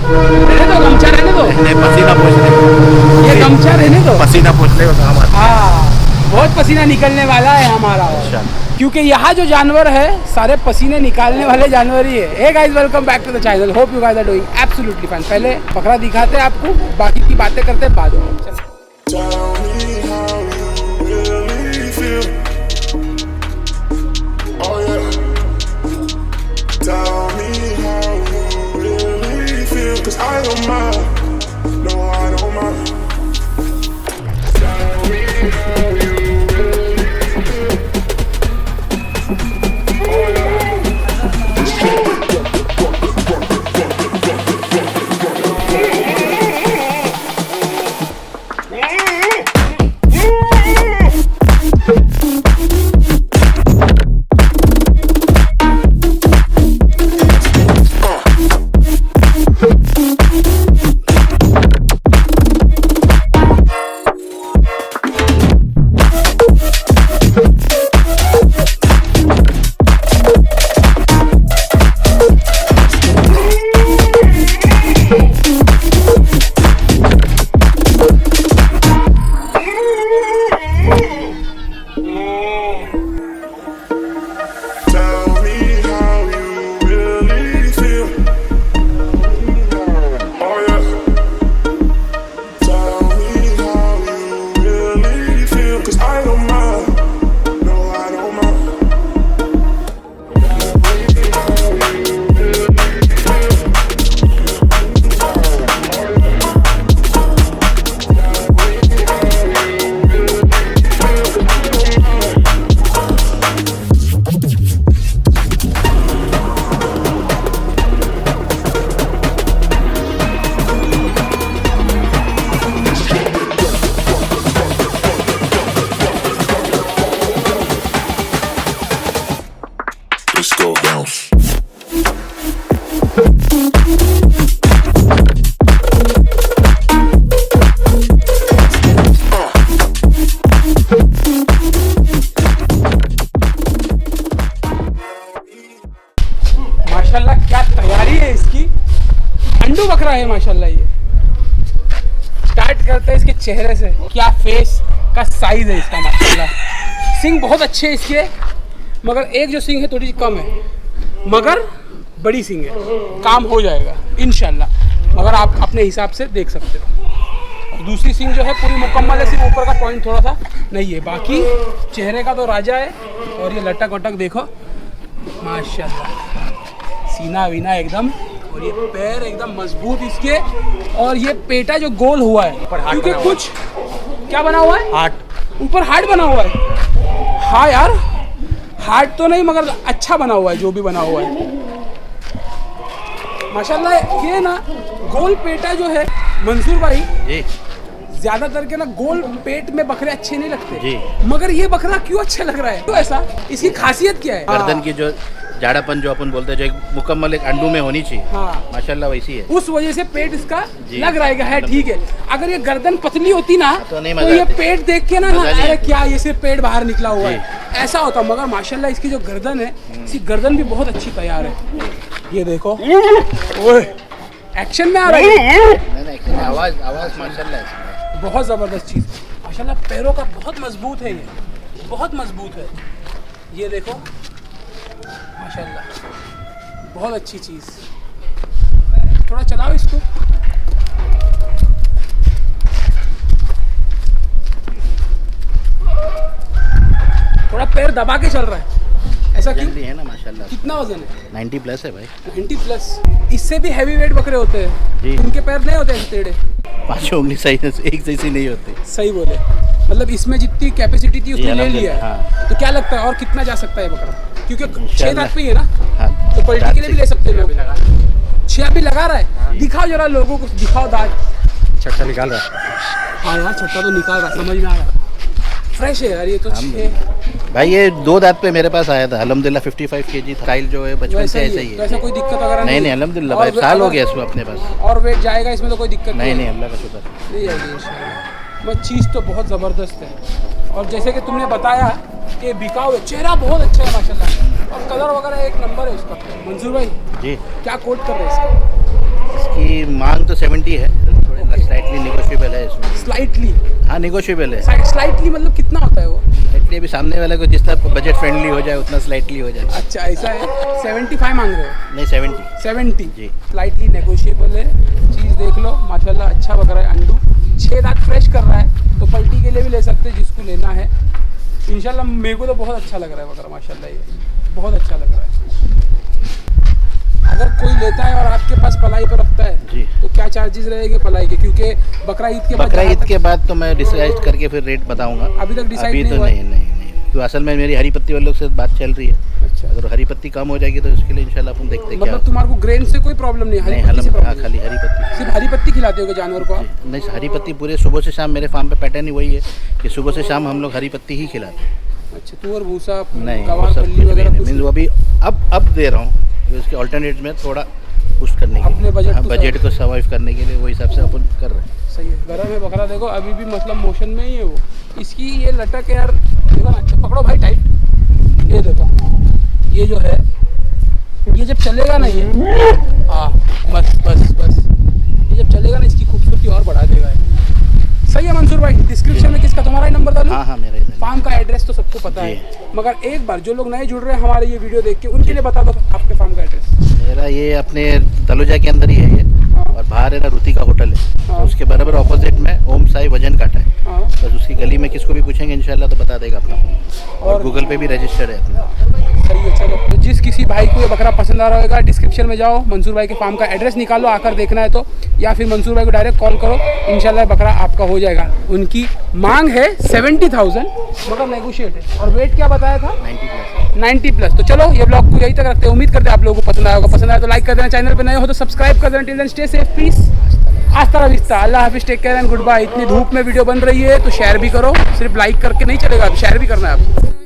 रहने दो, गमछा रहने दो, नहीं पसीना पोंछने, ये गमछा रहने दो। पसीना पोंछने का काम आता हाँ, बहुत पसीना निकलने वाला है हमारा, है। क्योंकि यहाँ जो जानवर है सारे पसीने निकालने वाले जानवर ही है। Hey guys, welcome back to the channel, hope you guys are doing absolutely fine. पहले बकरा दिखाते हैं आपको, बाकी की बातें करते हैं बाद में। माशाल्लाह क्या तैयारी है इसकी, अंडू बकरा है माशाल्लाह। ये स्टार्ट करते हैं इसके चेहरे से, क्या फेस का साइज है इसका माशाल्लाह। सिंग बहुत अच्छे हैं इसके, मगर एक जो सिंग है थोड़ी सी कम है, मगर बड़ी सिंग है, काम हो जाएगा इंशाल्लाह। मगर आप अपने हिसाब से देख सकते हो। दूसरी सिंग जो है पूरी मुकम्मल है, सिर्फ ऊपर का पॉइंट थोड़ा सा नहीं है, बाकी चेहरे का तो राजा है। और ये लटक वटक देखो माशाल्लाह, सीना वीना एकदम, और ये पैर एकदम मजबूत इसके, और ये पेटा जो गोल हुआ है क्योंकि कुछ क्या बना हुआ है, हार्ट, ऊपर हार्ट बना हुआ है। हाँ यार, हार्ट तो नहीं मगर अच्छा बना हुआ है जो भी बना हुआ है माशाल्लाह। ये ना गोल पेटा जो है मंसूर भाई जी, ज्यादातर के ना गोल पेट में बकरे अच्छे नहीं लगते जी, मगर ये बकरा क्यों अच्छा लग रहा है, तो ऐसा इसकी खासियत क्या है? गर्दन की जो जाड़ापन जो अपन बोलते हैं, जो एक मुकम्मल एक अंडू में होनी चाहिए, हाँ माशाल्लाह वैसी है। उस वजह से पेट इसका लग रहेगा है, ठीक है। अगर ये गर्दन पतली होती ना तो नहीं तो मजा ये आती। पेट देख के ना अरे क्या ये सिर्फ पेट बाहर निकला हुआ है ऐसा होता, मगर माशाल्लाह इसकी जो गर्दन है, इसकी गर्दन भी बहुत अच्छी तैयार है। ये देखो ओए एक्शन में आ रहा है, आवाज माशाल्लाह इसमें बहुत ज़बरदस्त चीज़ माशाल्लाह। पैरों का बहुत मजबूत है, ये बहुत मजबूत है। ये देखो माशाल्लाह, बहुत अच्छी चीज़। थोड़ा चलाओ इसको, थोड़ा पैर दबा के चल रहा है, ऐसा क्यों? है ना माशाल्लाह। कितना वजन है? 90 प्लस है भाई। 90 प्लस। इससे भी हैवी वेट बकरे होते हैं जी, उनके पैर नहीं होते ऐसे टेढ़े, पांचों उंगली सही एक जैसी नहीं होती। सही बोले, मतलब इसमें जितनी कैपेसिटी थी उसने ले लिया है। हाँ। तो क्या लगता है और कितना जा सकता है बकरा, क्योंकि 6 दांत पे ही है ना, हाँ, तो पलटी के लिए भी ले सकते हैं लोग। 6 भी लगा रहा है, दिखाओ जरा लोगों को, दिखाओ दांत। छट्टा निकाल रहा है। हाँ यार छट्टा तो निकाल रहा, समझ में आ रहा, फ्रेश है यार ये तो। 6 भाई ये 2 दांत पे मेरे पास आया था अल्हम्दुलिल्लाह, 55 kg था। स्टाइल जो है बचपन से ऐसा ही तो है, ऐसा कोई दिक्कत वगैरह नहीं नहीं अल्हम्दुलिल्लाह भाई, साल हो गया इसमें अपने पास। और वेट जाएगा इसमें तो कोई दिक्कत नहीं नहीं अल्लाह का शुक्र नहीं जाएगी इंशाल्लाह। बस चीज़ तो बहुत ज़बरदस्त है, और जैसे कि तुमने बताया कि बिकाऊ है, चेहरा बहुत अच्छा है माशाल्लाह, और कलर वगैरह एक नंबर है उसका। मंसूर भाई जी, क्या कोट कर रहे हैं इसका? इसकी मांग तो 70 है, थोड़ी स्लाइटली निगोशिएबल है इसमें। स्लाइटली? हाँ निगोशिएबल है। स्लाइटली मतलब कितना होता है वो? स्लाइटली अभी सामने वाले को जिस तरह बजट फ्रेंडली हो जाए उतना स्लाइटली हो जाए। अच्छा ऐसा है। 75 मांग रहे हो? नहीं 70। 70 जी। स्लाइटली नेगोशिएबल है। चीज़ देख लो माशाल्लाह, अच्छा बकरा है। अंडू 6 दांत फ्रेश कर रहा है, तो पलटी के लिए भी ले सकते हैं जिसको लेना है इंशाल्लाह। मेरे को तो बहुत अच्छा लग रहा है बकरा माशाल्लाह, ये बहुत अच्छा लग रहा है। अगर कोई लेता है और आपके पास पलाई पर रखता है जी, तो क्या चार्जेस रहेंगे पलाई के? क्योंकि बकरा ईद के बाद तो मैं डिसाइड करके फिर रेट बताऊंगा। अभी तक डिसाइड अभी नहीं तो हुआ? नहीं। तो असल में मेरी हरी पत्ती वालों से बात चल रही है। अच्छा, अगर हरी पत्ती कम हो जाएगी तो इसके लिए इंशाल्लाह अपन देखते हैं। मतलब तुम्हारे को ग्रेन से कोई प्रॉब्लम नहीं? हरी पत्ती से प्रॉब्लम? खाली हरी पत्ती। सिर्फ हरी पत्ती खिलाते हो जानवर को आप? नहीं, हरी पत्ती पूरे सुबह से शाम मेरे फार्म पे पैटर्न ही वही है कि सुबह से शाम हम लोग हरी पत्ती ही खिलाते हैं। अच्छा, तुअर भूसा नहीं, गवार पल्ली वगैरह कुछ? मीन्स वो अभी अब दे रहा हूँ उसके अल्टरनेट में थोड़ा पुश करने के अपने लिए, बजट को सर्वाइव करने के लिए वो हिसाब से अपन कर रहे हैं। सही है। गरम है बकरा, देखो अभी भी मतलब मोशन में ही है वो। इसकी ये लटक यार देखो ना। अच्छा पकड़ो भाई टाइट। ये देखो, ये जो है ये जब चलेगा ना, ये हाँ बस ये जब चलेगा ना इसकी खूबसूरती और बढ़ा देगा। सही है मंसूर भाई। डिस्क्रिप्शन में किसका, तुम्हारा ही नंबर डालूं? हाँ मेरा ही। फार्म का एड्रेस तो सबको पता है, मगर एक बार जो लोग नए जुड़ रहे हैं हमारे ये वीडियो देख के, उनके लिए बता दो आपके फार्म का एड्रेस। मेरा ये अपने तलोजा के अंदर ही है ये। हाँ। और बाहर है ना रुति का होटल है। हाँ। तो उसके बराबर ऑपोजिट में ओम साई वजन काटा है। हाँ। बस उसकी गली में किसको भी पूछेंगे इंशाल्लाह तो बता देगा अपना। और गूगल पे भी रजिस्टर्ड है अपना। सही है। चलो, तो जिस किसी भाई को ये बकरा पसंद आ रहा होगा, डिस्क्रिप्शन में जाओ, मंसूर भाई के फार्म का एड्रेस निकालो, आकर देखना है तो, या फिर मंसूर भाई को डायरेक्ट कॉल करो, इंशाल्लाह बकरा आपका हो जाएगा। उनकी मांग है 70,000 मगर नेगोशिएट है। और वेट क्या बताया था? 90 प्लस। तो चलो ये ब्लॉग को यही तक रखते हैं। उम्मीद करते हैं आप लोगों को पसंद आया होगा। पसंद आया तो लाइक कर देना, चैनल पे नए हो तो सब्सक्राइब कर देना। Till then stay safe, peace, आस्ता विस्ता, अल्लाह हाफिज, take care and good bye. इतनी धूप में वीडियो बन रही है तो शेयर भी करो, सिर्फ लाइक करके नहीं चलेगा, शेयर भी करना है आपको।